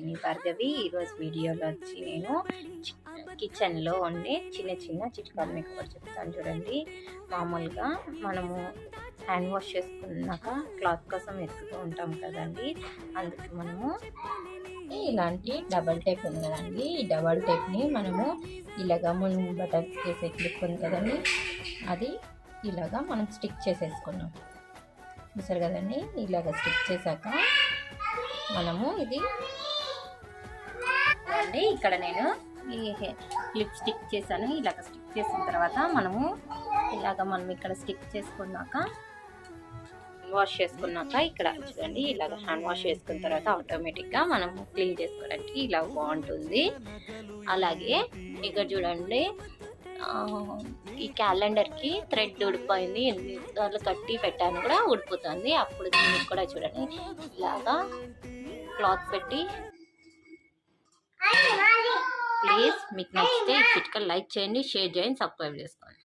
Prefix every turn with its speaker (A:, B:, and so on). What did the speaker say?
A: నేను భార్గవి. ఈరోజు వీడియోలో వచ్చి నేను కిచెన్లో ఉండే చిన్న చిన్న చిట్కాలు మీకు ఒకటి చెప్తాను చూడండి. మామూలుగా మనము హ్యాండ్ వాష్ చేసుకున్నాక క్లాత్ కోసం వెతుకుతూ ఉంటాం కదండి. అందుకు మనము ఇలాంటి డబల్ టేప్ ఉంది కదండి. ఈ డబల్ టేప్ని మనము ఇలాగా మనం బటర్ చేసే క్లిప్ ఉంది కదండి, అది ఇలాగా మనం స్టిక్ చేసేసుకున్నాం చూసారు కదండి. ఇలాగ స్టిక్ చేశాక మనము ఇది అండి ఇక్కడ నేను ఈ క్లిప్ స్టిక్ చేశాను. ఇలాగ స్టిక్ చేసిన తర్వాత మనం ఇక్కడ స్టిక్ చేసుకున్నాక వాష్ చేసుకున్నాక ఇక్కడ చూడండి, ఇలాగ హ్యాండ్ వాష్ చేసుకున్న తర్వాత ఆటోమేటిక్గా మనము క్లీన్ చేసుకోవడానికి ఇలా బాగుంటుంది. అలాగే ఇక్కడ చూడండి, ఈ క్యాలెండర్కి థ్రెడ్ ఊడిపోయింది, ఎన్నిసార్లు కట్టి పెట్టాను కూడా ఊడిపోతుంది. అప్పుడు దీనికి కూడా చూడండి ఇలాగా క్లాత్ పెట్టి. ప్లీజ్ మీకు నచ్చితే ఈ చిట్కా లైక్ చేయండి, షేర్ చేయండి, సబ్స్క్రైబ్ చేసుకోండి.